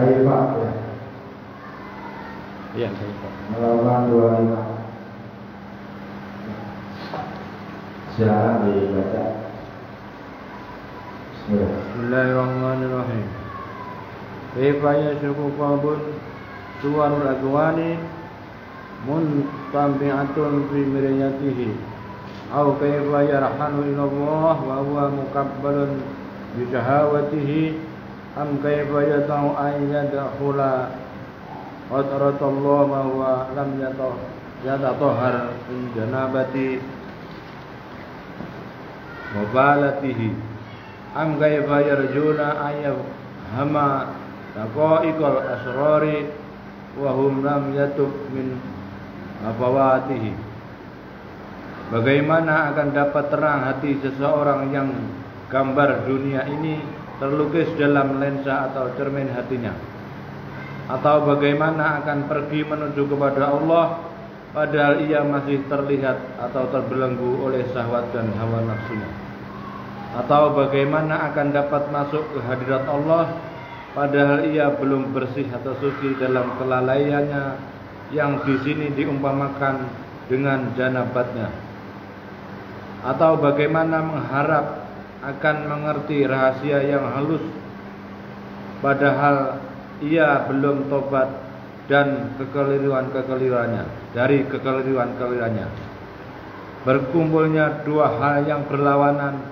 Kaifah ya. Iya, kaifah. Halaman 25. Silakan dibaca. Bismillahirrahmanirrahim. Kaifa yashku qawbun suwarul akwani muntabi'atun fi mirayatihi aw kaifa yarhanu ila Allah wa huwa muqabbalun bi syahawatihi am kaifa yata'u an yadkhula qadratullah ma huwa lam yatahhar min janabati mubalatihi am kaifa yarjuna ayyab hama taqaiqal asrari wa hum lam yatub min afawatihi. Bagaimana akan dapat terang hati seseorang yang gambar dunia ini terlukis dalam lensa atau cermin hatinya? Atau bagaimana akan pergi menuju kepada Allah padahal ia masih terlihat atau terbelenggu oleh syahwat dan hawa nafsunya? Atau bagaimana akan dapat masuk ke hadirat Allah padahal ia belum bersih atau suci dalam kelalaiannya yang di sini diumpamakan dengan janabatnya? Atau bagaimana mengharap akan mengerti rahasia yang halus padahal ia belum tobat dan kekeliruan-kekeliruannya dari kekeliruan-kekeliruannya? Berkumpulnya dua hal yang berlawanan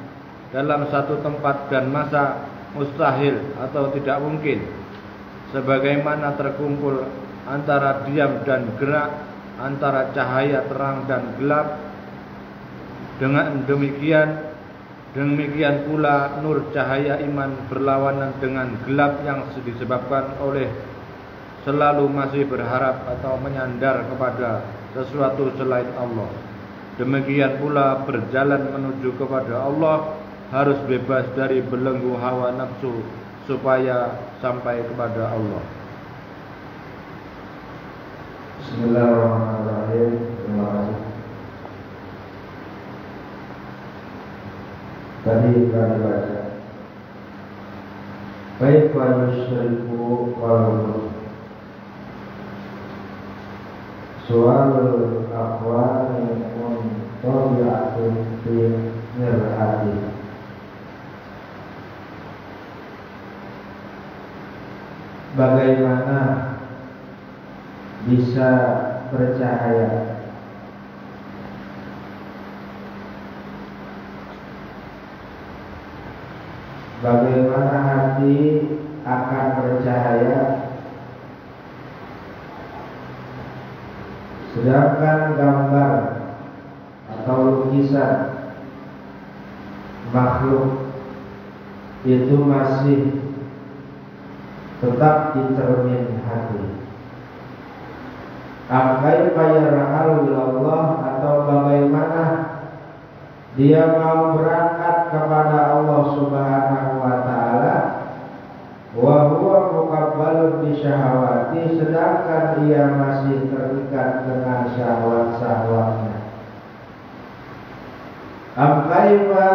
dalam satu tempat dan masa mustahil atau tidak mungkin, sebagaimana terkumpul antara diam dan gerak, antara cahaya terang dan gelap. Dengan demikian pula nur cahaya iman berlawanan dengan gelap yang disebabkan oleh selalu masih berharap atau menyandar kepada sesuatu selain Allah. Demikian pula berjalan menuju kepada Allah harus bebas dari belenggu hawa nafsu supaya sampai kepada Allah. Bismillahirrahmanirrahim. Terima kasih. Tadi telah dibaca. Kaifa yusyriku qalbu su'alul aqwani muntabi'atun fi mir'ati. Bagaimana bisa percaya bagaimana hati akan percaya sedangkan gambar atau lukisan makhluk itu masih tetap di cermin hati? Angkai fayarhal Allah, atau bagaimana dia mau berangkat kepada Allah Subhanahu wa taala wa huwa muqabbalun bi syahawati, sedangkan ia masih terikat dengan syahwat-syahwatnya. Angkaifa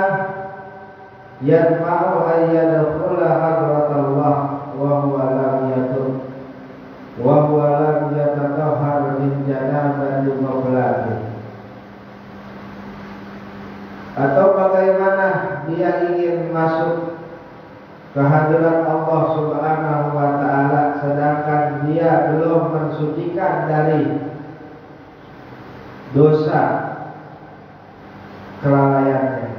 yatma'u ayyadkhula hadratullah wa huwa lam yatub wa dia ingin masuk ke hadirat Allah Subhanahu wa taala sedangkan dia belum mensucikan dari dosa kelalaiannya.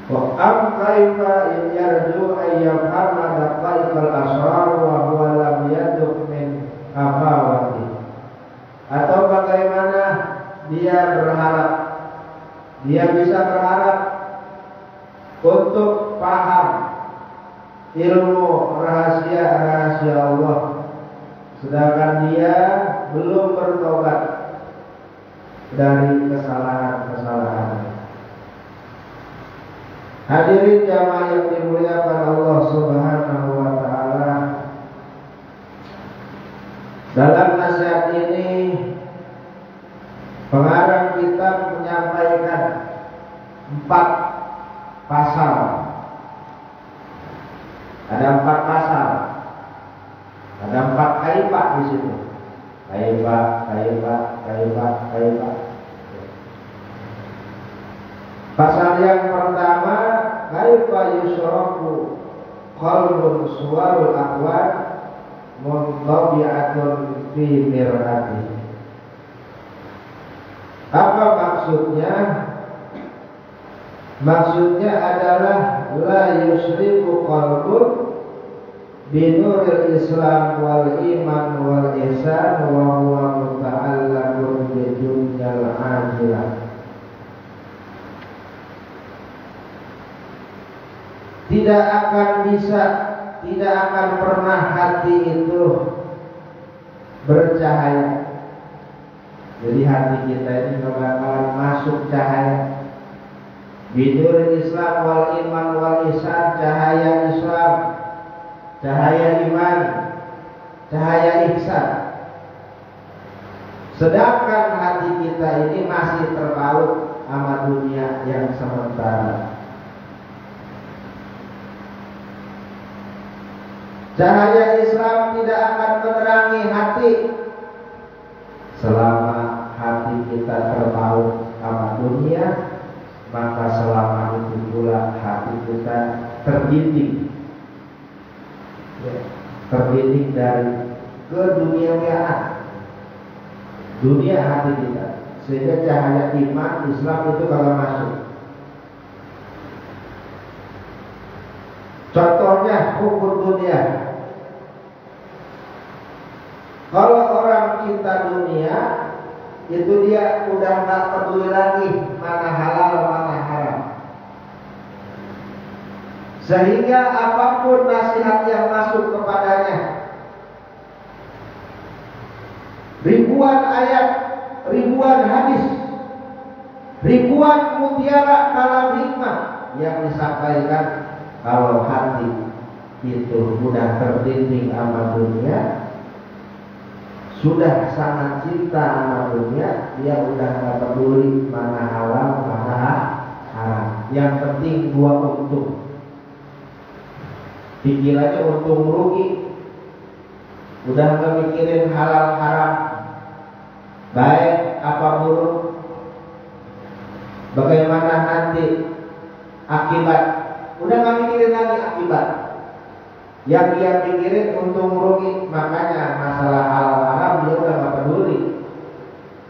Wa am kaifa in yarju ayyafhama daqaiqal asrar wa huwa lam yaduk min afawati. Atau bagaimana dia berharap, dia bisa berharap untuk paham ilmu rahasia-rahasia Allah sedangkan dia belum bertobat dari kesalahan-kesalahan. Hadirin jamaah yang dimuliakan Allah Subhanahu wa taala, dalam nasihat ini pengarang kitab menyampaikan 4 pasal. Ada 4 pasal. Ada 4 kaifah di situ. Kaifah. Pasal yang pertama, kaifa yusrafu qalbun suwarul aqwal muntabi'atun fi mir'ati. Apa maksudnya? Maksudnya adalah la yusrifu qalbun binuril Islam wal iman wal ihsan wa huwa muta'allaqun bi dunyal ajilah. Tidak akan pernah hati itu bercahaya. Jadi hati kita ini tidak bakalan masuk cahaya. Bidur Islam wal iman wal ihsan, cahaya Islam, cahaya iman, cahaya ihsan. Sedangkan hati kita ini masih terpaut sama dunia yang sementara. Cahaya Islam tidak akan menerangi hati selama hati kita terpaut sama dunia, maka selama itu pula hati kita terdidik, terdidik dari keduniaan, dunia hati kita, sehingga cahaya iman Islam itu kalau masuk. Contohnya hukum dunia. Kalau orang cinta dunia, itu dia udah nggak peduli lagi mana halal mana haram. Sehingga apapun nasihat yang masuk kepadanya, ribuan ayat, ribuan hadis, ribuan mutiara kalam hikmah yang disampaikan, kalau hati itu sudah tertindih sama dunia, sudah sangat cinta sama dunia, dia udah gak peduli mana halal mana haram. Yang penting gua untung. Pikirannya untung rugi, udah gak mikirin halal haram, baik apa buruk, bagaimana nanti akibat. Udah gak mikirin lagi akibat. Yang dia pikirin untung rugi. Makanya masalah halal haram dia udah gak peduli,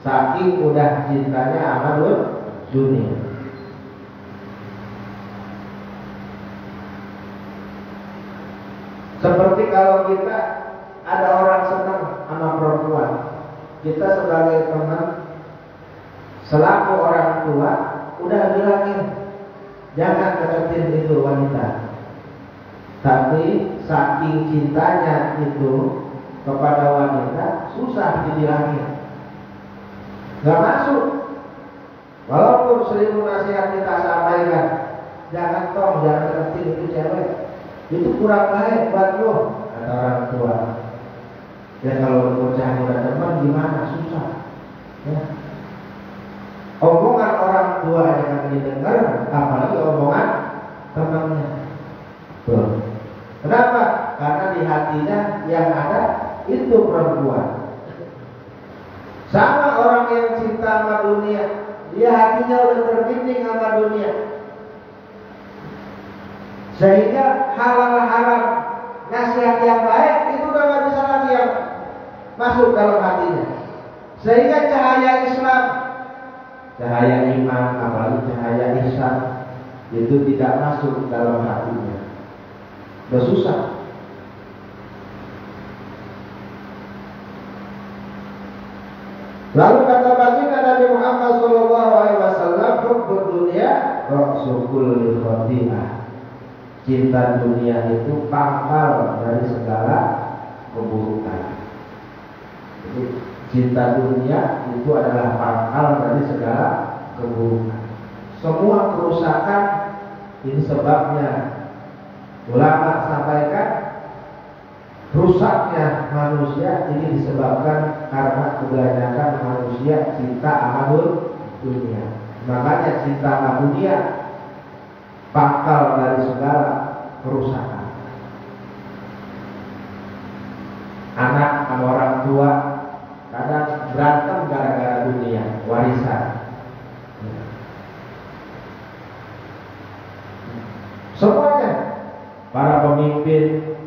saking udah cintanya sama dunia. Seperti kalau kita ada orang senang sama perempuan, kita sebagai teman, selaku orang tua, udah bilangin jangan deketin itu wanita. Tapi saking cintanya itu kepada wanita, susah dibilangin, gak masuk. Walaupun 1000 nasihat kita sampaikan, jangan deketin itu cewek, itu kurang baik buat lo, kata orang tua. Ya kalau bocah udah teman gimana, susah ya. Omongan orang tua jangan didengar, apalagi omongan temannya. Tuh. Kenapa? Karena di hatinya yang ada itu perempuan. Sama orang yang cinta sama dunia, dia hatinya udah terbimbing sama dunia, sehingga halal haram, nasihat yang baik itu udah gak bisa lagi yang masuk dalam hatinya. Sehingga cahaya Islam, cahaya iman, apalagi cahaya ihsan itu tidak masuk dalam hatinya. Udah susah. Lalu kata baginda Nabi Muhammad SAW, hubbud dunya ra'su kulli khati'ah. Cinta dunia itu pangkal dari segala keburukan. Jadi, cinta dunia itu adalah pangkal dari segala keburukan. Semua kerusakan ini sebabnya. Ulama sampaikan rusaknya manusia ini disebabkan karena kebanyakan manusia cinta amadul dunia. Makanya cinta sama dunia pangkal dari segala kerusakan. Anak sama orang tua kadang berantem gara-gara dunia, warisan. Semuanya, para pemimpin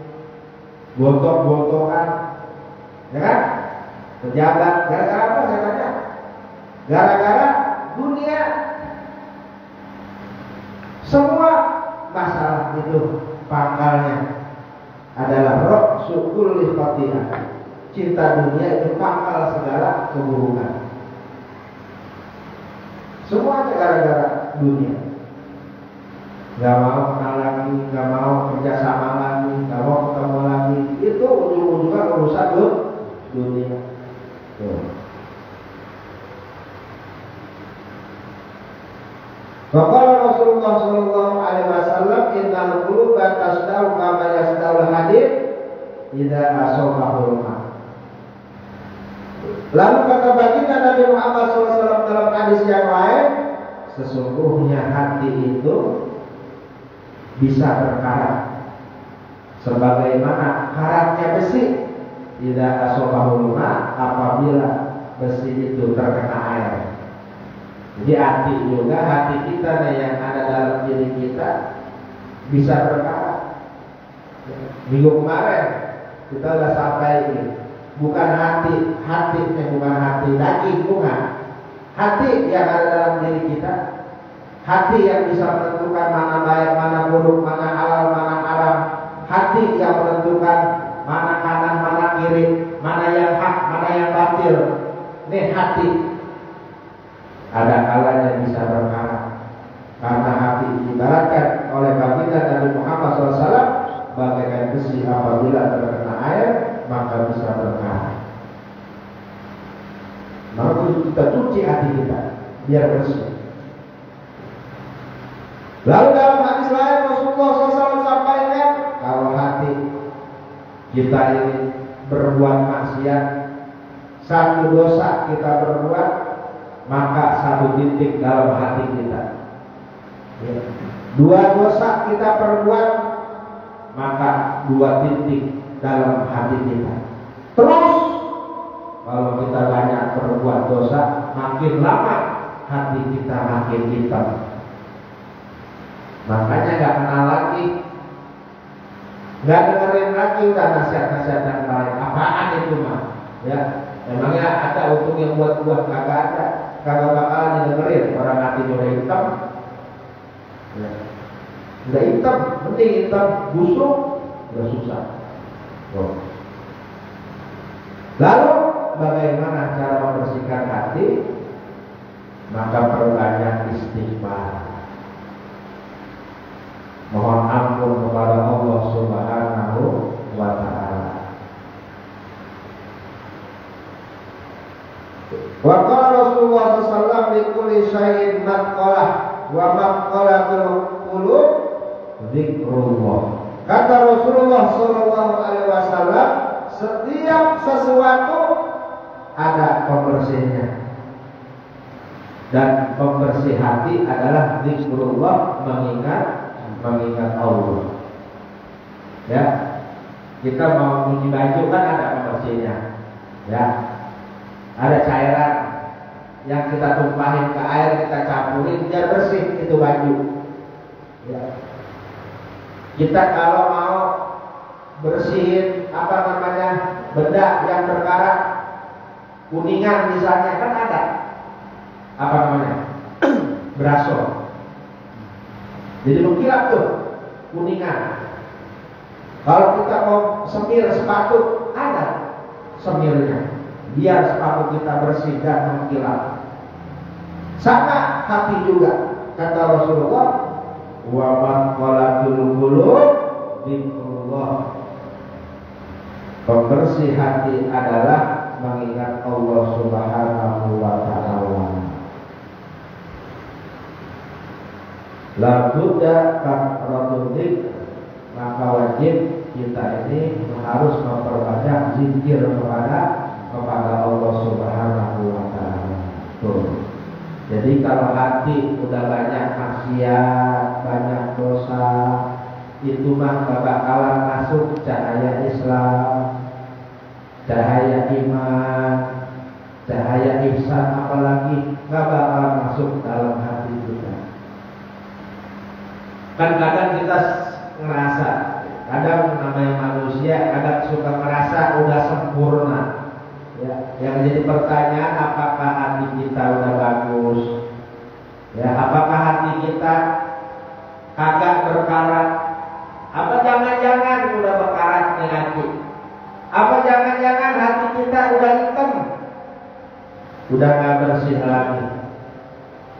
gontok-gontokan, ya kan? Pejabat, gara-gara apa saya tanya? Gara-gara dunia. Semua masalah itu pangkalnya adalah ra'su kulli khati'ah. Cinta dunia itu pangkal segala keburukan. Semuanya gara-gara dunia. Gak mau kenal lagi, gak mau kerjasama lagi, gak mau ketemu lagi. Itu ujung-ujungnya urusan dunia. Maka Rasulullah Shallallahu Alaihi Wasallam innal quluba tasda'u kama yasda'ul hadid idza asabahul ma. Lalu kata baginda Nabi Muhammad SAW dalam hadis yang lain, sesungguhnya hati itu bisa berkarat sebagaimana karatnya besi. Idza asabahul ma, apabila besi itu terkena air. Jadi hati juga, hati kita yang ada dalam diri kita bisa berkarat. Minggu kemarin kita sudah sampai ini. Bukan hatinya bukan hati daging, bukan. Hati yang ada dalam diri kita, hati yang bisa menentukan mana baik, mana buruk, mana halal, mana haram. Hati yang menentukan mana kanan, mana kiri, mana yang hak, mana yang batil. Ini hati. Ada kalanya bisa berkarat. Karena hati diibaratkan oleh baginda Nabi Muhammad SAW bagaikan besi, apabila terkena air maka bisa berkarat. Maka kita cuci hati kita biar bersih. Lalu dalam hadis lain Rasulullah SAW sampaikan, kalau hati kita ini berbuat maksiat, satu dosa kita berbuat, maka satu titik dalam hati kita. Dua dosa kita perbuat, maka dua titik dalam hati kita. Terus kalau kita banyak berbuat dosa, makin lama hati kita makin hitam. Makanya gak kenal lagi, gak dengerin lagi udah nasihat-nasihat yang baik. Apaan itu mah? Ya, memangnya ada untung yang buat-buat? Kagak ada. Kagak bakal dengerin orang hatinya udah hitam. Ya. Udah hitam, penting hitam, busuk, udah susah. Lalu bagaimana cara membersihkan hati? Maka perbanyak istighfar. Mohon ampun kepada Allah Subhanahu wa Ta'ala. Wa qala Rasulullah sallallahu alaihi wasallam syai'in maqalah wa maqalatul qulub dzikrullah. Kata Rasulullah sallallahu alaihi wasallam, setiap sesuatu ada pembersihnya. Dan pembersih hati adalah dzikrullah, mengingat Allah. Ya. Kita mau cuci baju kan ada pembersihnya. Ya. Ada cairan yang kita tumpahin ke air, kita campurin biar bersih itu baju. Ya. Kita kalau mau bersihin benda yang berkarat, kuningan misalnya, kan ada berasol. Jadi mengkilap tuh kuningan. Kalau kita mau semir sepatu, ada semirnya, biar sepatu kita bersih dan mengkilap. Sama hati juga, kata Rasulullah, wa man qalatul qulub dzikrullah. Pembersih hati adalah mengingat Allah Subhanahu wa ta'ala. La budda kathratul dzikr, maka wajib kita ini harus memperbanyak zikir kepada Allah Subhanahu wa ta'ala. Tuh. Jadi kalau hati udah banyak maksiat, banyak dosa, itu mah gak bakalan masuk cahaya Islam, cahaya iman, cahaya ihsan, apalagi gak bakalan masuk dalam hati kita. Kan kadang kita ngerasa, kadang namanya manusia kadang suka merasa udah sempurna. Ya, yang jadi pertanyaan, apakah hati kita udah bagus? Ya, apakah hati kita agak berkarat? Apa jangan-jangan udah berkarat nih hati? Apa jangan-jangan hati kita udah hitam? Udah gak bersih lagi?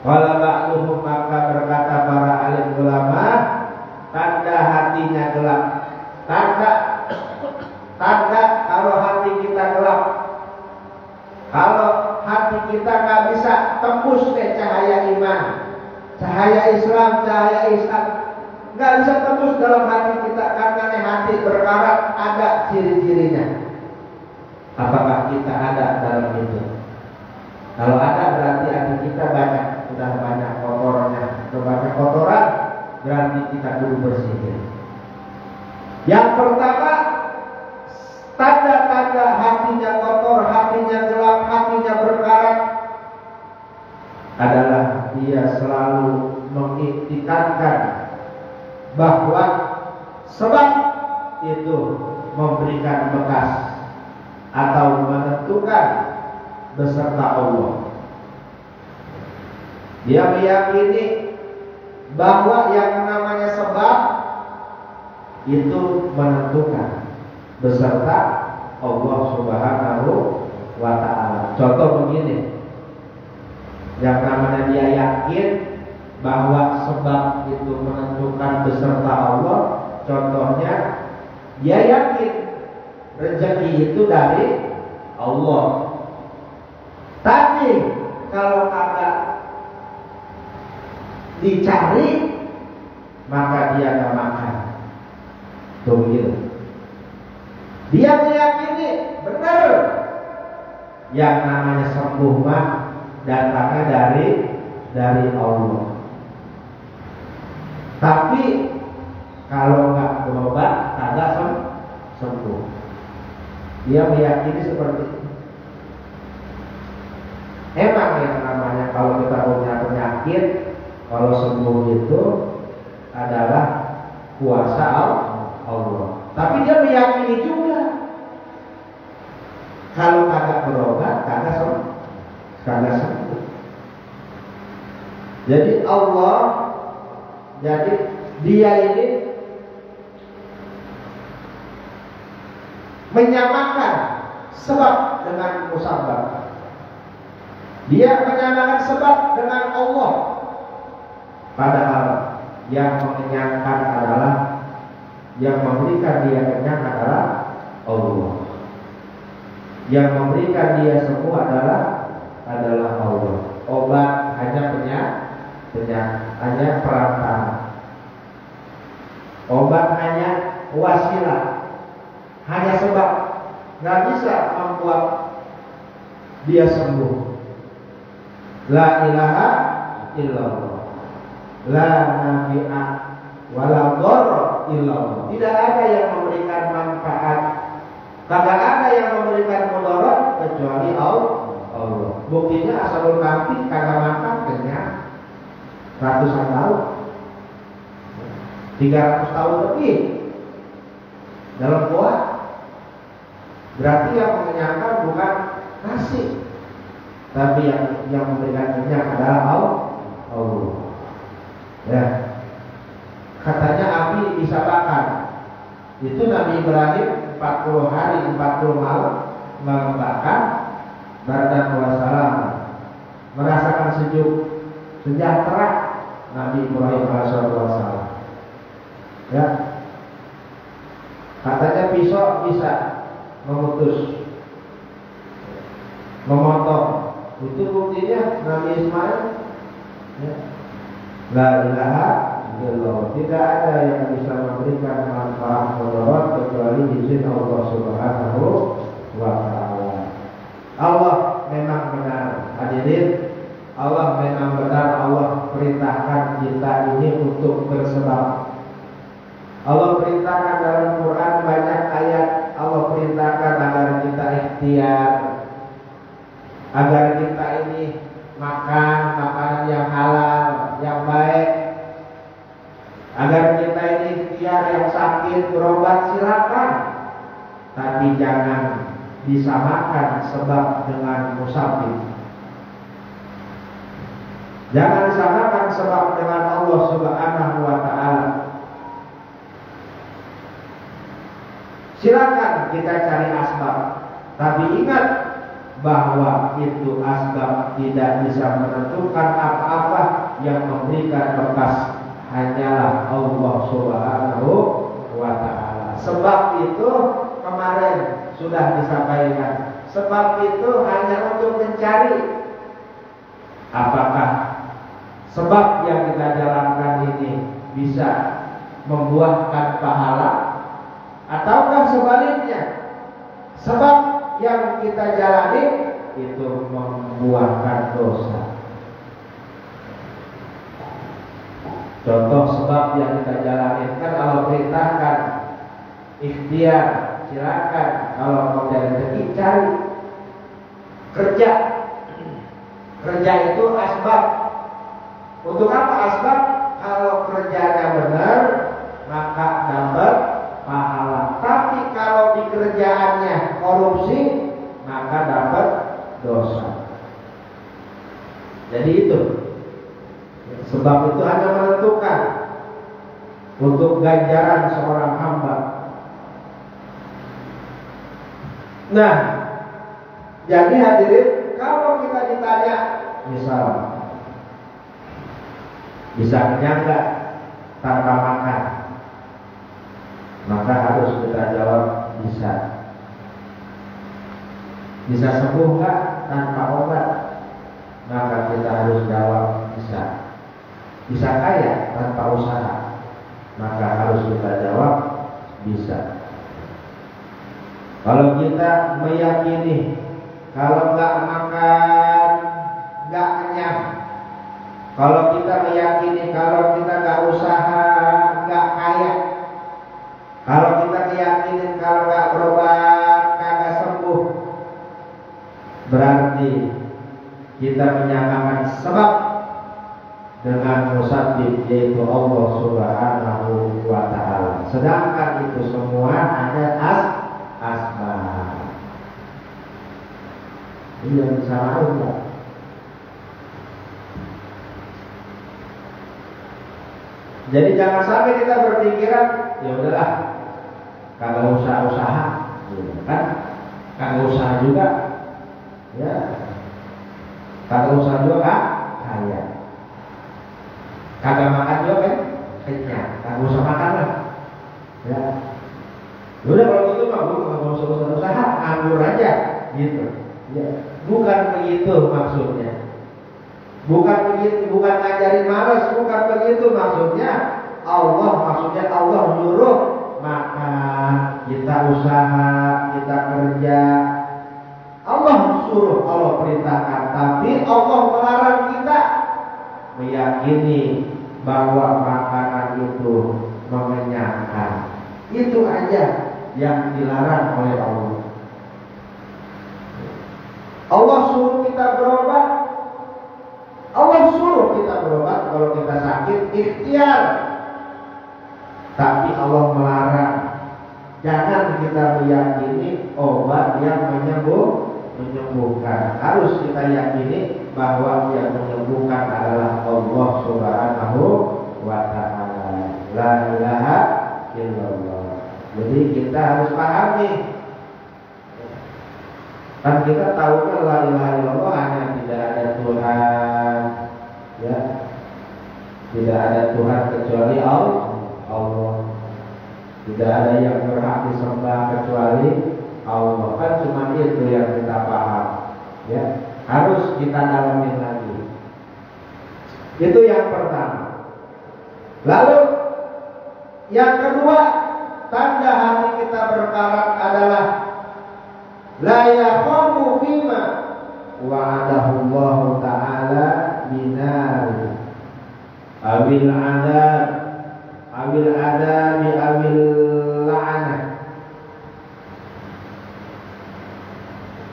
Qala ba'duhum, maka berkata para alim ulama, tanda hatinya gelap. Tanda kalau hati kita gelap, kalau hati kita gak bisa tembus ke cahaya iman, cahaya Islam, cahaya ihsan, gak bisa tembus dalam hati kita karena hati berkarat, ada ciri-cirinya. Apakah kita ada dalam itu? Kalau ada berarti hati kita sudah banyak kotornya. Banyak kotoran berarti kita dulu bersihin. Yang pertama, tanda-tanda hatinya kotor, hatinya gelap, hatinya berkarat adalah dia selalu mengiktikadkan bahwa sebab itu memberikan bekas atau menentukan beserta Allah. Dia meyakini bahwa yang namanya sebab itu menentukan beserta Allah Subhanahu wa ta'ala. Contoh begini, yang namanya dia yakin bahwa sebab itu menentukan beserta Allah. Contohnya, dia yakin rezeki itu dari Allah. Tapi kalau agak dicari, maka dia akan makan. Tuh gitu. Dia meyakini benar yang namanya sembuh mah datangnya dari Allah. Tapi kalau nggak berobat agak sembuh. Dia meyakini seperti itu. Emang yang namanya kalau kita punya penyakit, kalau sembuh itu adalah kuasa Allah. Tapi dia meyakini juga kalau kagak berobat kagak sembuh. Jadi dia ini menyamakan sebab dengan musabab. Dia menyamakan sebab dengan Allah. Padahal yang mengenyangkan adalah, yang memberikan dia kenyang adalah Allah. Yang memberikan dia semua adalah Allah. Obat hanya hanya perantara. Obat hanya wasilah, hanya sebab, nggak bisa membuat dia sembuh. La ilaha illallah, la nafi'a wala dharra illallah. Tidak ada yang memberikan manfaat, tidak ada yang memberikan mudarat kecuali Allah. Allah. Buktinya Ashabul Kahfi kagak makan kenyang ratusan tahun, 300 tahun lebih dalam gua. Berarti yang mengenyangkan bukan nasi, tapi yang memberikan kenyang adalah Allah. Ya, katanya api bisa bakar. Itu Nabi Ibrahim 40 hari 40 malam membakar bardan wa salam, merasakan sejuk sejahtera Nabi Ibrahim alaihissalam. Ya, katanya pisau bisa memutus, memotong. Itu buktinya Nabi Ismail. Ya. La ilaha illallah. Tidak ada yang bisa memberikan manfaat mudarat kecuali izin Allah Subhanahu wa ta'ala. Allah memang benar. Hadirin, Allah memang benar. Allah perintahkan kita ini untuk bersebab. Allah perintahkan dalam Quran banyak ayat. Allah perintahkan agar kita ikhtiar, agar kita ini makan makanan yang halal, yang baik. Agar kita ini ikhtiar, yang sakit berobat silakan, tapi jangan disamakan sebab dengan musabib. Jangan disamakan sebab dengan Allah Subhanahu wa ta'ala. Silakan kita cari asbab, tapi ingat bahwa itu asbab tidak bisa menentukan apa-apa. Yang memberikan bekas hanyalah Allah Subhanahu wa ta'ala. Sebab itu kemarin sudah disampaikan, sebab itu hanya untuk mencari apakah sebab yang kita jalankan ini bisa membuahkan pahala, ataukah sebaliknya sebab yang kita jalani itu membuahkan dosa. Contoh sebab yang kita jalani kan Allah perintahkan ikhtiar, silakan. Kalau mau cari rezeki, cari. Kerja, kerja itu asbab. Untuk apa asbab? Kalau kerjanya benar, maka dapat pahala. Tapi kalau di kerjaannya korupsi, maka dapat dosa. Jadi itu sebab itu hanya menentukan untuk ganjaran seorang hamba. Nah, jadi hadirin, kalau kita ditanya, misal bisa kenyang nggak tanpa makan, maka harus kita jawab bisa. Bisa sembuh nggak tanpa obat, maka kita harus jawab bisa. Bisa kaya tanpa usaha, maka harus kita jawab bisa. Kalau kita meyakini kalau nggak makan nggak kenyang, kalau kita meyakini kalau kita nggak usaha nggak kaya, kalau kita meyakini kalau nggak berobat nggak sembuh, berarti kita menyamakan sebab dengan musabib, yaitu Allah Subhanahu wa ta'ala. Sedangkan itu semua ada asbab. Ini yang salah enggak? Jadi jangan sampai kita berpikiran ya udahlah, kagak usah usaha, kan? Kagak usaha juga, ya. Kagak usaha juga kan? Kaya. Kagak makan juga kan? Kenyang. Kagak usah makan lah. Ya. Udah kalau gitu mah gue nggak usah usaha, nganggur aja, gitu. Ya. Bukan begitu maksudnya. Bukan begitu, bukan ngajarin malas, bukan begitu maksudnya. Maksudnya Allah nyuruh makan, kita usaha, kita kerja. Allah suruh, Allah perintahkan, tapi Allah melarang kita meyakini bahwa makanan itu mengenyangkan. Itu aja yang dilarang oleh Allah. Allah suruh kita kita berobat. Allah suruh kita berobat kalau kita sakit, ikhtiar. Tapi Allah melarang. Jangan kita meyakini obat yang menyembuhkan. Harus kita yakini bahwa yang menyembuhkan adalah Allah Subhanahu wa ta'ala. La ilaha illallah. Jadi kita harus pahami. Kan kita tahu kan la ilaha illallah hanya tidak ada Tuhan, ya. Tidak ada Tuhan kecuali Allah. Tidak ada yang berhak disembah kecuali Allah. Kan cuma itu yang kita paham, ya. Harus kita dalamin lagi. Itu yang pertama. Lalu yang kedua, tanda hati kita berkarat adalah la yakhafu bima wa'adahu Allah ta'ala binar abil adab abil adabi abil la'anah.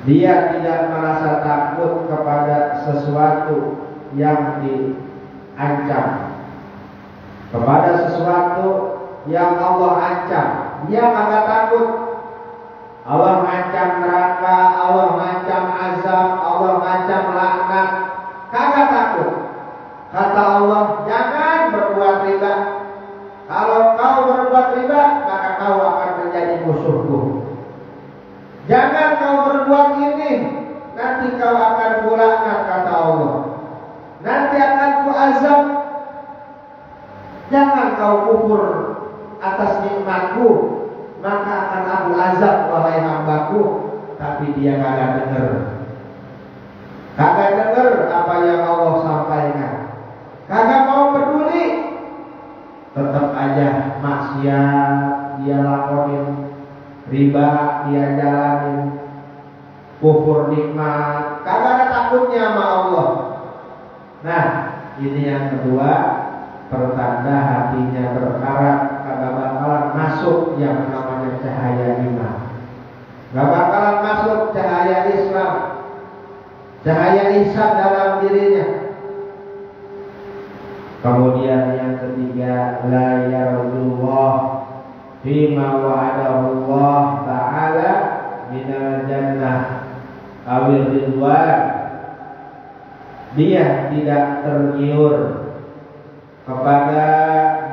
Dia tidak merasa takut kepada sesuatu yang diancam, kepada sesuatu yang Allah ancam. Dia kagak takut. Allah ngancam neraka, Allah ngancam azab, Allah ngancam laknat, kagak takut. Kata Allah, jangan berbuat riba. Kalau kau berbuat riba, maka kau akan menjadi musuhku. Jangan kau berbuat ini, nanti kau akan kulaknat, kata Allah. Nanti akan kuazab. Jangan kau kufur atas nikmatku, maka akan aku azab wahai hambaku. Tapi dia kagak dengar. Kagak dengar apa yang Allah sampaikan. Kagak mau peduli. Tetap aja maksiat dia lakonin, riba dia jalanin, kufur nikmat. Kagak ada takutnya sama Allah. Nah, ini yang kedua, pertanda hatinya berkarat, kagak bakalan masuk yang namanya cahaya iman. Gak bakalan masuk cahaya Islam, cahaya ihsan dalam dirinya. Kemudian yang ketiga, la yarjullah fima wa'adahu Allah ta'ala minal jannah awil ridwan. Dia tidak tergiur kepada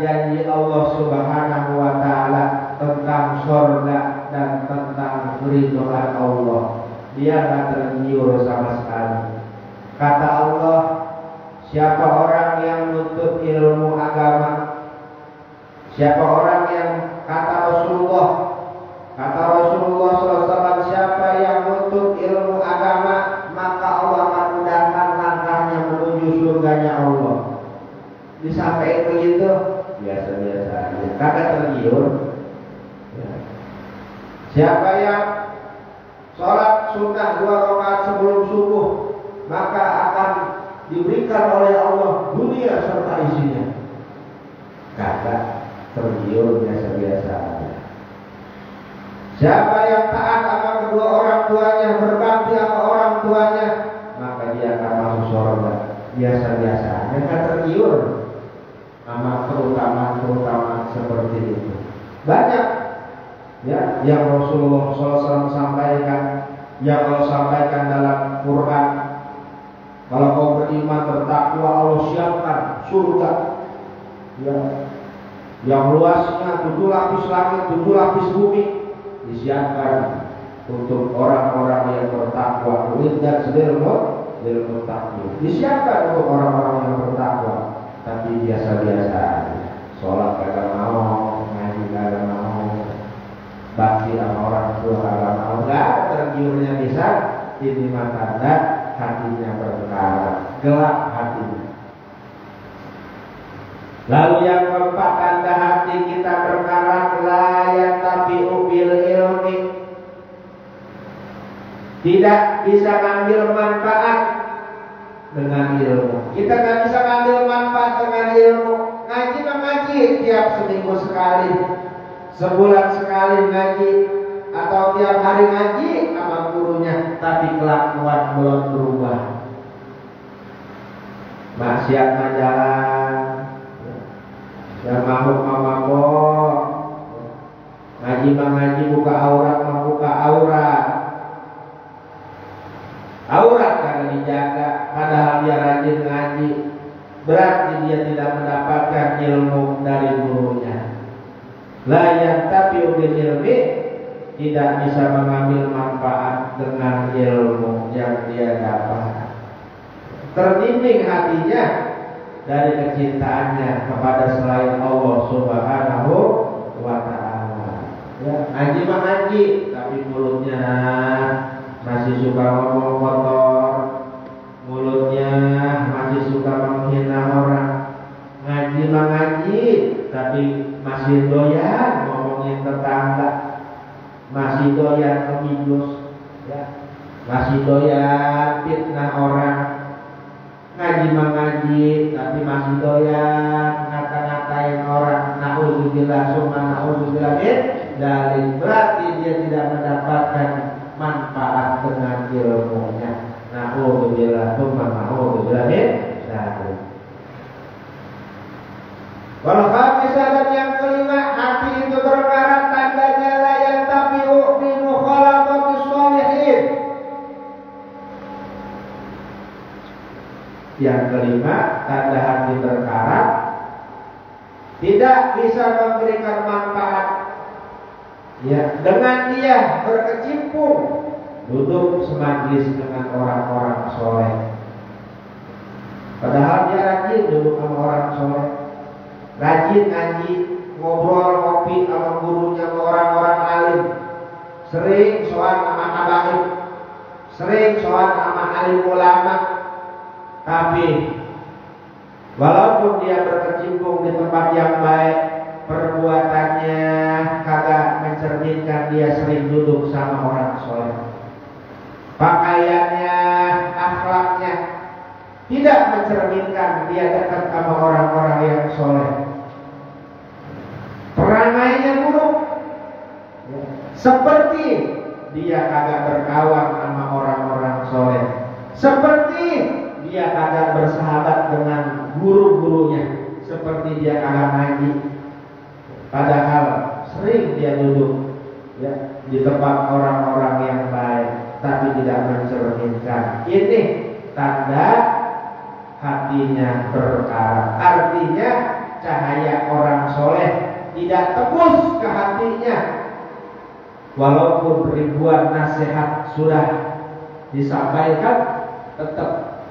janji Allah Subhanahu wa ta'ala tentang surga dan tentang keridhaan Allah. Dia tidak tergiur sama sekali. Kata Allah, siapa orang yang menuntut ilmu agama, siapa orang yang kata Rasulullah SAW, siapa yang menuntut ilmu agama, maka Allah akan mudahkan langkahnya menuju surganya Allah. Disampaikan begitu, biasa-biasa aja, kagak tergiur. Ya. Siapa yang sholat sunnah 2 rakaat sebelum subuh, maka akan diberikan oleh Allah dunia serta isinya. Kagak tergiur, biasa-biasa aja. Siapa yang taat sama kedua orang tuanya, berbakti sama orang tuanya, maka dia akan masuk surga. Biasa-biasa aja, kagak tergiur sama terutama seperti itu. Banyak ya yang Rasulullah SAW sampaikan, yang Allah sampaikan dalam Quran. Kalau kau beriman bertakwa, Allah siapkan surga ya, yang luasnya 7 lapis langit, 7 lapis bumi, disiapkan untuk orang-orang yang bertakwa. Uiddat lil muttaqin, disiapkan untuk orang-orang yang bertakwa. Tapi biasa-biasa aja, sholat kagak mau, ngaji kagak mau, bakti sama orang tua kagak mau, nggak tergiurnya bisa. Ini tanda hatinya berkarat, gelap hatinya. Lalu yang keempat, tanda hati kita berkarat, la yantafi'u bil ilmi, tidak bisa ngambil manfaat dengan ilmu. Kita nggak bisa ngambil manfaat dengan ilmu. Ngaji mengaji tiap seminggu sekali, sebulan sekali ngaji, atau tiap hari ngaji sama gurunya. tapi kelakuan belum berubah. Maksiat jalan, yang mabuk, ngaji buka aurat, membuka aurat. Aurat karena dijaga, padahal dia rajin ngaji, berarti dia tidak mendapatkan ilmu dari gurunya. La yantafi'u bil ilmi, tidak bisa mengambil manfaat dengan ilmu yang dia dapat. Terbimbing hatinya dari kecintaannya kepada selain Allah Subhanahu wa ta'ala. Ya, ngaji, tapi mulutnya masih suka ngomong kotor, mulutnya masih suka menghina orang. Ngaji, tapi masih doyan ngomongin tetangga, masih doyan ngeminus, ya, masih doyan fitnah orang. Ngaji, tapi masih doyan ngata-ngatain orang. Na'udzubillah summa na'udzubillah dari berarti dia tidak mendapatkan manfaat dengan ilmunya. Na'udzubillah summa na'udzubillah dari. Walau khamisah, dan yang kelima, hati itu berkarat, tandanya la yantafi'u bi mukhalatatis sholihin. Yang kelima, tanda hati berkarat, tidak bisa memberikan manfaat. Ya, dengan dia berkecimpung, duduk semajlis dengan orang-orang soleh. Padahal dia rajin duduk sama orang soleh, rajin ngaji, ngobrol ngopi sama gurunya, sama orang-orang alim, sering soal sama habaib, sering soal sama alim ulama. Tapi walaupun dia berkecimpung di tempat yang baik, perbuatannya kagak mencerminkan dia sering duduk sama orang soleh. Pakaiannya, akhlaknya tidak mencerminkan dia dekat sama orang-orang yang soleh. Perangainya buruk, seperti dia kagak berkawan sama orang-orang soleh, seperti dia kagak bersahabat dengan guru-gurunya, seperti dia kagak ngaji. Padahal sering dia duduk, ya, di tempat orang-orang yang baik, tapi tidak mencerminkan. Ini tanda hatinya berkarat. Artinya cahaya orang soleh tidak tembus ke hatinya. Walaupun ribuan nasihat sudah disampaikan, tetap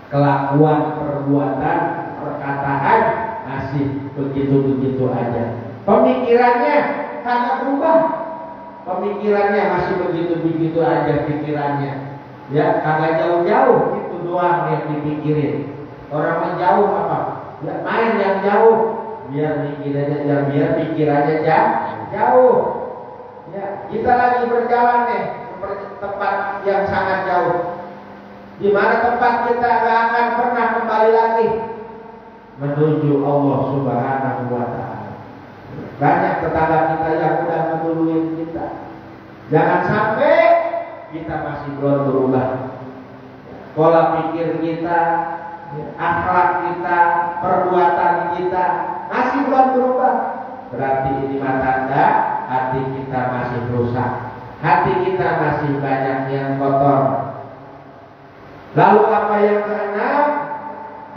kelakuan, perbuatan, perkataan masih begitu-begitu aja. Pemikirannya kagak berubah. Pemikirannya masih begitu-begitu aja pikirannya. Ya, kagak jauh-jauh, itu doang yang dipikirin. Orang menjauh apa? Ya, main yang jauh, biar pikirannya jauh. Ya, kita lagi berjalan nih ke tempat yang sangat jauh, di mana tempat kita gak akan pernah kembali lagi menuju Allah Subhanahu wa ta'ala. Banyak tetangga kita yang udah menduluin kita. Jangan sampai kita masih belum berubah. Pola pikir kita, akhlak kita, perbuatan kita masih belum berubah. Berarti ini tanda hati kita masih rusak, hati kita masih banyak yang kotor. Lalu apa yang keenam?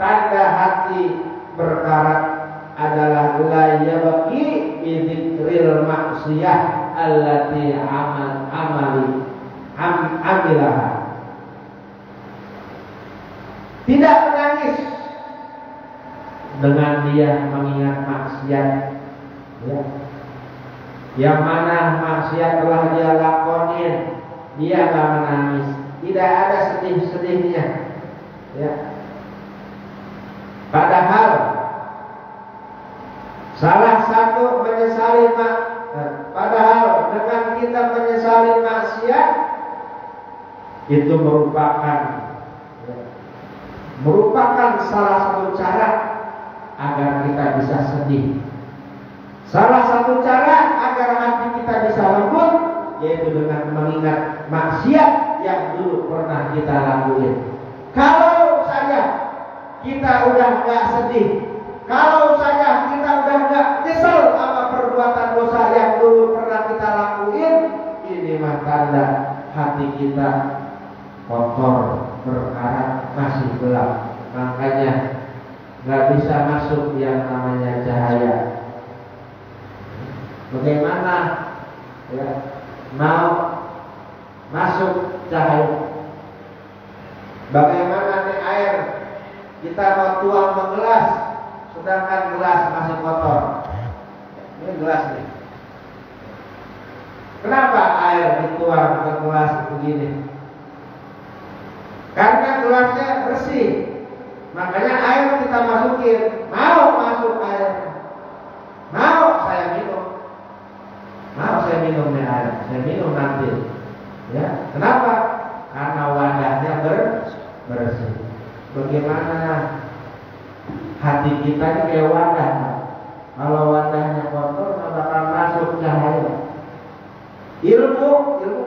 Tanda hati berkarat adalah la yabqi bi dzikril maksiyah allati amilaha. Tidak menangis dengan dia mengingat maksiat, ya. Yang mana maksiat telah dia lakonin, dia gak menangis, tidak ada sedih-sedihnya, ya. Padahal salah satu padahal dengan kita menyesali maksiat itu merupakan salah satu cara agar kita bisa sedih. Salah satu cara agar hati kita bisa lembut, yaitu dengan mengingat maksiat yang dulu pernah kita lakuin. Kalau saja kita udah nggak sedih, kalau saja kita udah nggak nyesel sama perbuatan dosa yang dulu pernah kita lakuin, ini mah tanda hati kita kotor, berkarat, masih gelap. Makanya nggak bisa masuk yang namanya cahaya. Bagaimana ya, mau masuk cahaya? Bagaimana nih air kita mau tuang ke gelas, sedangkan gelas masih kotor. Ini gelas nih. Kenapa air dituang ke gelas begini? Karena gelasnya bersih. Makanya air kita masukin. Mau masuk air, mau saya minum. Mau saya minum nih air, saya minum nanti. Ya, kenapa? Karena wadahnya bersih. Bagaimana hati kita ini kayak wadah. Kalau wadahnya kotor, nggak bakal masuk cahaya. Ilmu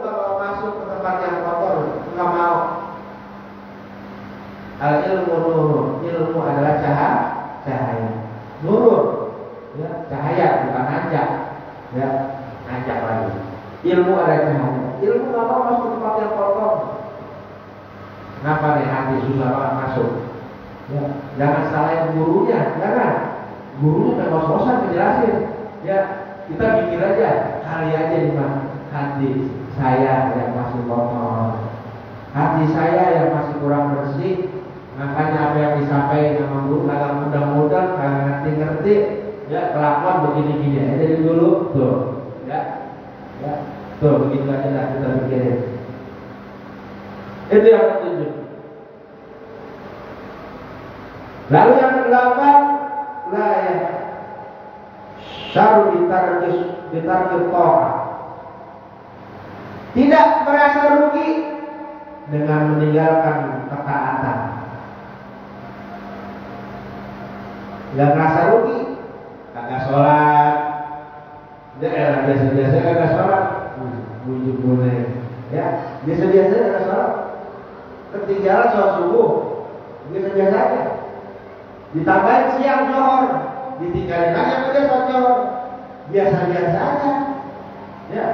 kalau masuk ke tempat yang kotor nggak mau. Al ilmu nurun, ilmu adalah cahaya. Nurun, ya, cahaya bukan ajak, ya, ajak lagi. Ilmu ada cahaya. Ilmu nggak mau masuk ke tempat yang kotor. Kenapa nih hati susah banget masuk? Ya, jangan salahin gurunya, jangan. Gurunya kan ngos-ngosan ngejelasin. Ya, kita pikir aja, kali aja di mana hati saya yang masih kotor, hati saya yang masih kurang bersih. Makanya apa yang disampaikan sama guru agak mudah-mudah, agak ngerti-ngerti. Ya, kelakuan begini-gini aja dari dulu, tuh. Ya, tuh begitu aja lah kita pikirin. Itu yang ketujuh. Lalu yang kedelapan, la ya syaru ditarkis ta'ah. Tidak merasa rugi dengan meninggalkan ketaatan. Gak merasa rugi, kagak sholat, dia biasa-biasa kagak sholat, bujuk boleh, ya biasa-biasa kagak sholat, ketinggalan sholat subuh, biasa-biasa aja, ditambahin siang johor, ditinggalin aja dia sholat johor, biasa-biasa aja, ya.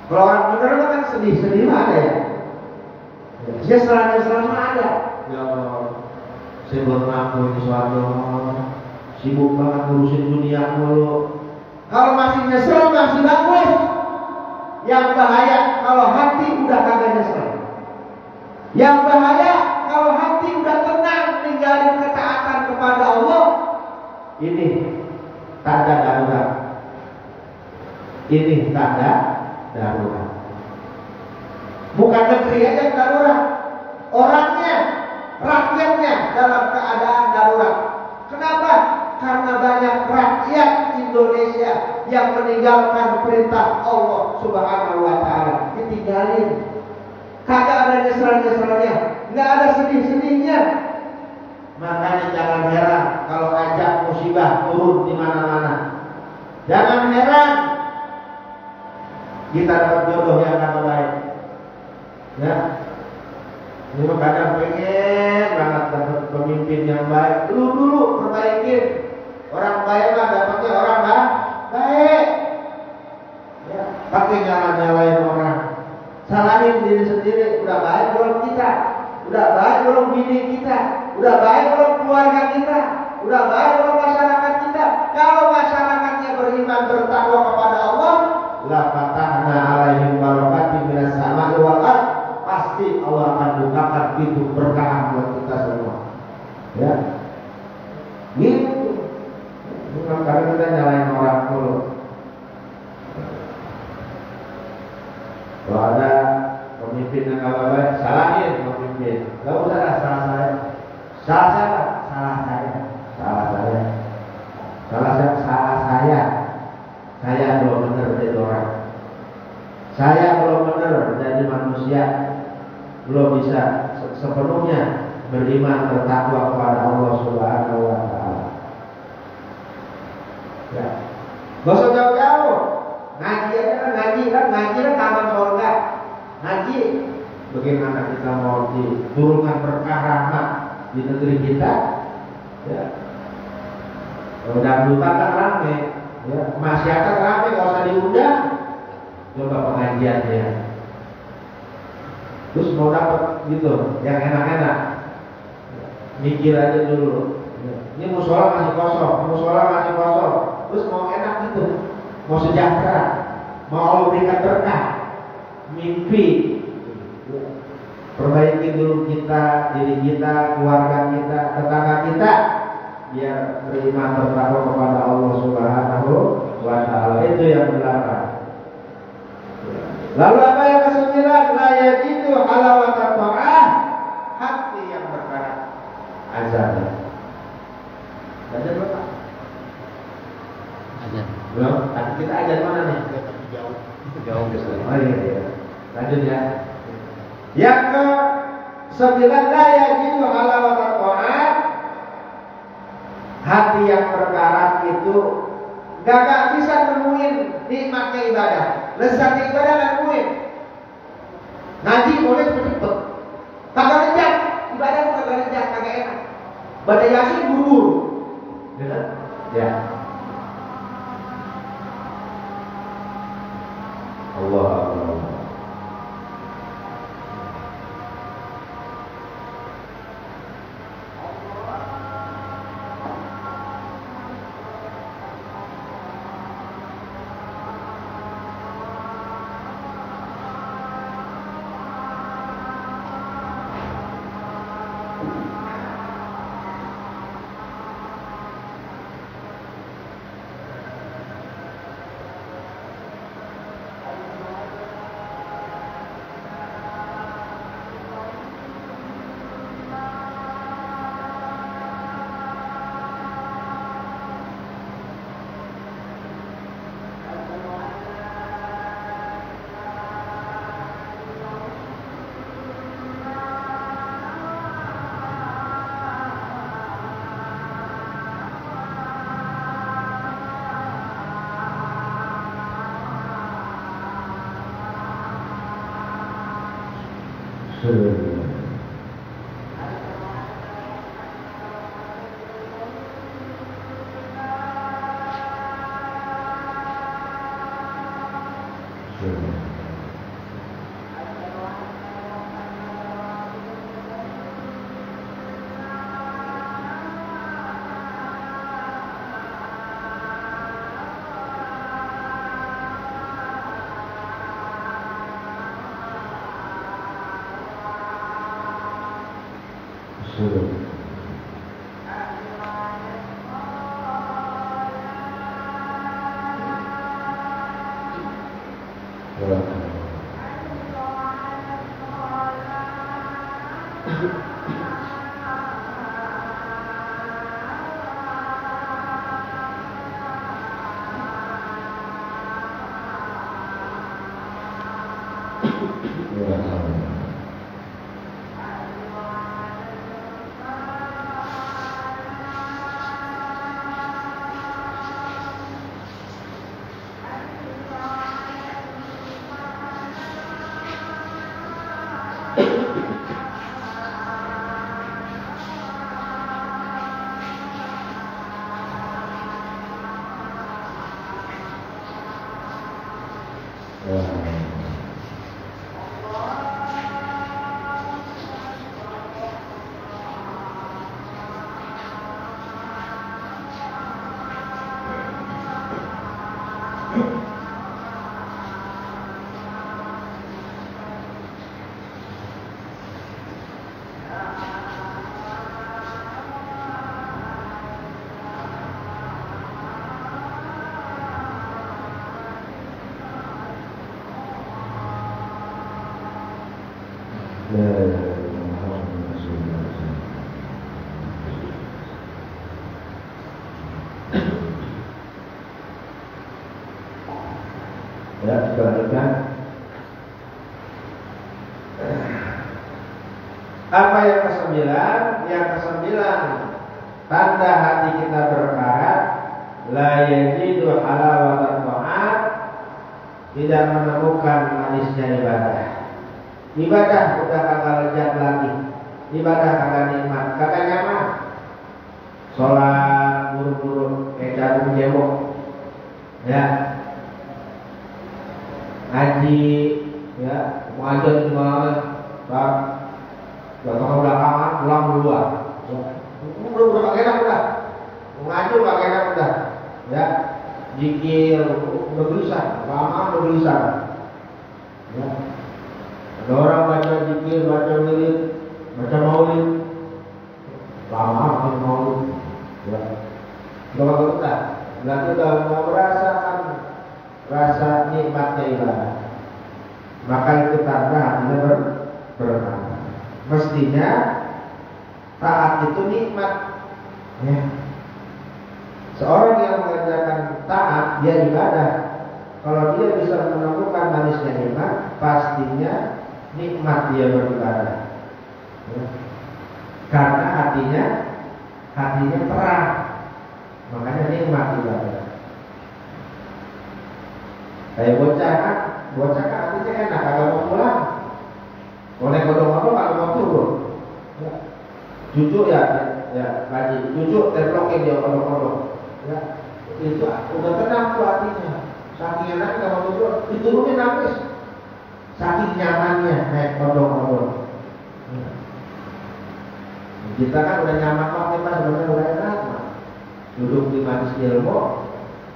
Kalau orang bener kan sedih-sedih ada ya, dia selama ada, ya Allah. Saya belum mampu ini suatu sibuk banget ngurusin dunia mulu. Kalau masih nyesel masih bagus. Yang bahaya kalau hati udah kagak nyesel. Yang bahaya kalau hati udah tenang ninggalin ketaatan kepada Allah. Ini tanda darurat. Ini tanda darurat. Bukan negeri aja darurat, orangnya, rakyatnya dalam keadaan darurat. Kenapa? Karena banyak rakyat Indonesia yang meninggalkan perintah Allah Subhanahu wa Ta'ala. Ditinggalin. Kagak ada nyesel-nyeselnya, nggak ada sedih-sedihnya. Makanya jangan heran kalau ajak musibah turun di mana-mana. Jangan heran kita dapat jodoh yang kagak baik. Ya. Ini kadang pengen banget dapat pemimpin yang baik. Dulu perbaikin. Orang baik mah dapatnya orang baik. Ya, pakai nyalain orang. Salahin diri sendiri. Udah baik belum kita? Udah baik belum bini kita? Udah baik belum keluarga kita? Udah baik belum masyarakat kita? Kalau masyarakatnya beriman bertakwa kepada Allah, la fatahna alaihim barakatin minas sama'i wal ardh. Pasti Allah akan bukakan pintu berkah buat kita semua. Ya, gitu. Bukan karena kita nyalain orang dulu. Kalau ada pemimpin yang gak baik, salahin pemimpin. Gak usah lah salah saya. Salah saya. Saya belum benar jadi orang. Saya belum benar jadi manusia. Belum bisa sepenuhnya beriman bertakwa kepada Allah Subhanahu wa Ta'ala. Ya, gak usah jauh-jauh. Ngaji aja kan, ngaji kan taman surga. Ngaji bagaimana kita mau diturunkan berkah rahmat di negeri kita, ya. Dangdutan kan rame, ya. Masyarakat rame, nggak usah diundang. Coba pengajian ya. Terus mau dapat gitu, yang enak-enak, mikir aja dulu. Ini musola masih kosong, terus mau enak gitu, mau sejahtera, mau Allah berikan berkah, mimpi. Perbaiki dulu kita, diri kita, keluarga kita, tetangga kita, biar beriman bertakwa kepada Allah Subhanahu wa Ta'ala. Itu yang dilarang. Lalu apa yang kesembilan? La yajidu halawatan ta'ah, hati yang berkarat azab. Azab berapa? Azab. Belum? Nanti kita azab mana nih? Jauh. Oh iya. Lanjut ya. Yang ke-9, la yajidu halawatan ta'ah, hati yang berkarat itu gak bisa nemuin nikmatnya ibadah. Lezatnya ibadah gak nemuin. Ngaji boleh cepet-cepet, kagak lejat. Ibadah kagak lejat, kagak enak. Baca Yasin buru-buru. Ya. Allah. Ya, selanjutnya apa yang kesembilan? Yang kesembilan, tanda hati kita berkarat, la yajidu halawatan ta'at, tidak menemukan manisnya ibadah. Ibadah udah kagak lezat lagi, ibadah kagak nikmat, kagak nyaman. Sholat buru-buru kayak jarum jebok, ya. Ngaji, ya, mengajar gimana? Bang, datang belakangan, pulang duluan. Udah pakai enak udah, mengajar pakai enak udah, ya. Zikir udah gelisah, lama udah gelisah, ya. Ada orang baca zikir, baca wirid, baca maulid, lama makin maulid, ya. Udah pakai udah, berarti udah merasakan rasa nikmatnya ibadah. Maka itu tanda hatinya berkah. Mestinya taat itu nikmat, ya. Seorang yang mengerjakan taat dia ibadah. Kalau dia bisa menemukan manisnya nikmat, pastinya nikmat dia beribadah, ya. Karena hatinya terang, makanya nikmat ibadah. Kayak bocah kan artinya enak, kagak mau pulang. Oleh kodok-kodok kagak mau turun. Ya. Cucu ya ngaji, cucu terplokin dia kodok-kodok. Ya. Itu udah tenang tuh hatinya. Saking enaknya kagak mau turun, diturunin nangis. Saking nyamannya naik kodok-kodok. Ya. Kita kan udah nyaman banget Mas, sebenarnya udah enak Mas. Duduk di majelis ilmu.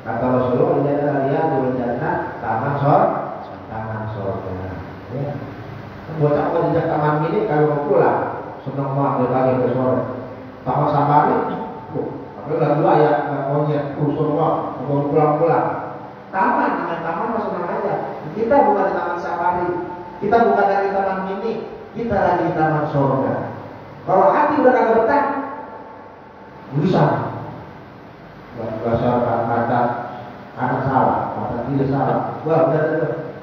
Kata Rasulullah, ini adalah riyadul jannah, taman surga. Ya. Bocah mau dijak taman mini kalau mau pulang, senang banget pagi ke sore. Taman safari, tapi udah dua ya, monyet, usul mau pulang. Taman mah senang aja. Kita bukan di taman safari, kita bukan dari taman mini, kita lagi di taman surga. Kalau hati udah kagak betah, bisa. Bahasa kata anak salah, kata tidak salah. Wah udah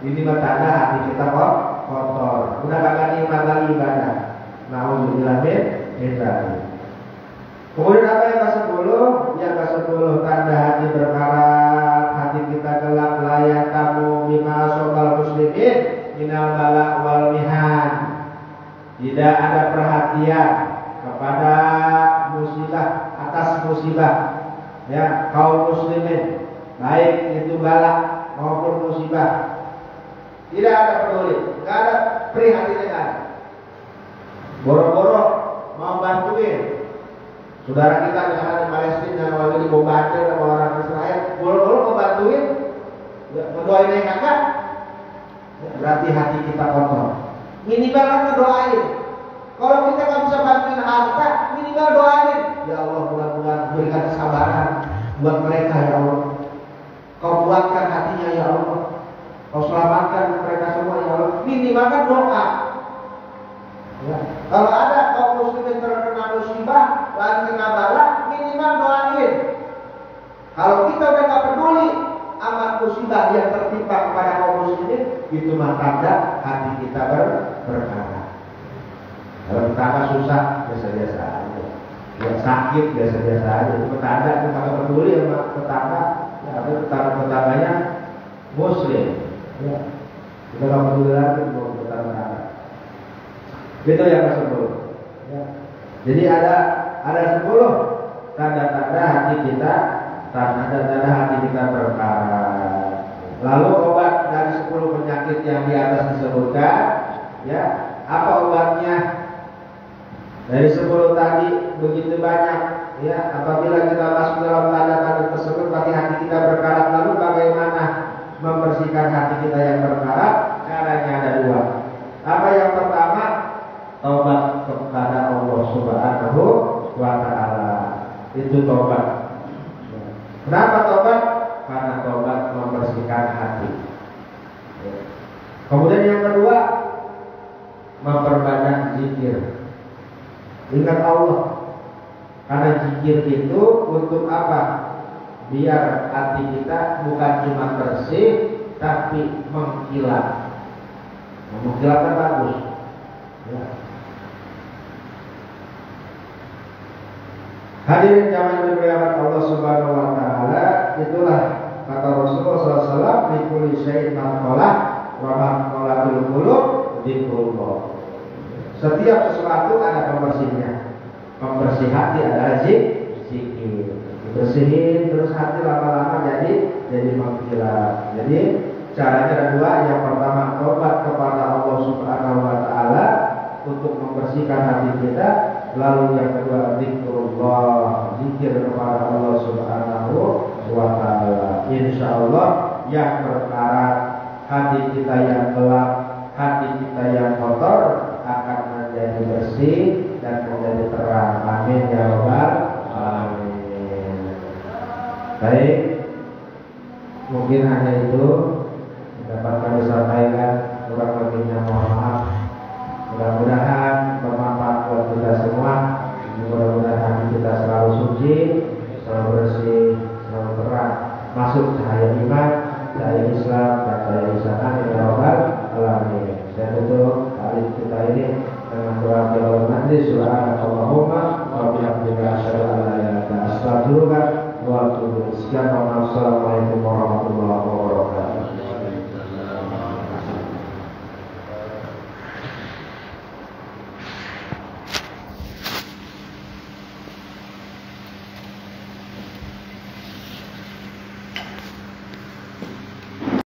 ini tanda hati kita kotor. Udah kagak nikmat lagi ibadah. Nauzubillah min dzalik. Kemudian apa yang ke-10? Yang ke-10 tanda hati berkarat, hati kita gelap layak tamu bima asobal muslimin minal bala wal mihan. Tidak ada perhatian kepada musibah atas musibah. Ya, kaum muslimin baik itu bala maupun musibah, tidak ada peduli, nggak ada prihatinnya, nggak ada. Boro-boro mau bantuin saudara kita misalnya di Palestina yang lagi dibombardir sama orang Israel, boro-boro mau bantuin, mendoain yang kakak, berarti hati kita kotor. Minimal kan ngedoain. Kalau kita nggak bisa bantuin harta, minimal doain. Ya Allah, mudah-mudahan berikan kesabaran buat mereka ya Allah. Kau kuatkan hatinya ya Allah. Kau selamatkan mereka semua ya Allah. Minimal kan doa. Ya. Kalau ada kaum muslimin terkena musibah, lagi kena bala, minimal doain. Kalau kita udah nggak peduli amat musibah yang tertimpa kepada kaum muslimin, itu mah tanda hati kita berkarat. Kalau tetangga susah, biasa-biasa aja. Yang sakit, biasa-biasa aja. Itu tanda kita nggak peduli sama tetangga. Ya, atau tetangganya muslim. Ya. Kita nggak peduli lagi sama tetangga. Itu yang ke-10. Ya. Jadi ada 10 tanda-tanda hati kita, tanda-tanda hati kita berkarat. Lalu obat dari 10 penyakit yang di atas disebutkan, ya, apa obatnya? Dari 10 tadi begitu banyak, ya. Apabila kita masuk dalam tanda-tanda tersebut, berarti hati kita berkarat. Lalu bagaimana membersihkan hati kita yang berkarat? Caranya ada 2. Apa yang pertama? Taubat kepada Allah Subhanahu wa Ta'ala. Itu taubat. Kenapa taubat? Karena taubat membersihkan hati. Kemudian yang kedua, memperbanyak zikir. Ingat Allah. Karena zikir itu untuk apa? Biar hati kita bukan cuma bersih, tapi mengkilat. Mengkilat kan bagus. Ya. Hadirin jamaah yang dimuliakan Allah Subhanahu wa Ta'ala, itulah kata Rasulullah SAW, "Likulli syai'in maqalah wa maqalatul qulub zikrullah. Setiap sesuatu ada pembersihnya. Pembersih hati adalah zikir. Bersihin terus hati lama-lama jadi maghfirah. Jadi caranya ada dua. Yang pertama tobat kepada Allah Subhanahu wa taala untuk membersihkan hati kita. Lalu yang kedua zikrullah, zikir kepada Allah Subhanahu wa taala. Insyaallah yang perkara hati kita yang gelap, hati kita yang kotor akan menjadi bersih dan menjadi terang. Amin ya rabbal alamin. Baik, mungkin hanya itu dapat kami sampaikan. Kurang lebihnya mohon maaf. Mudah-mudahan bermanfaat buat kita semua. Mudah-mudahan kita selalu suci, selalu bersih, selalu terang, masuk cahaya iman, cahaya Islam, dan cahaya Islam. Ya rabbal alamin. Saya tutup.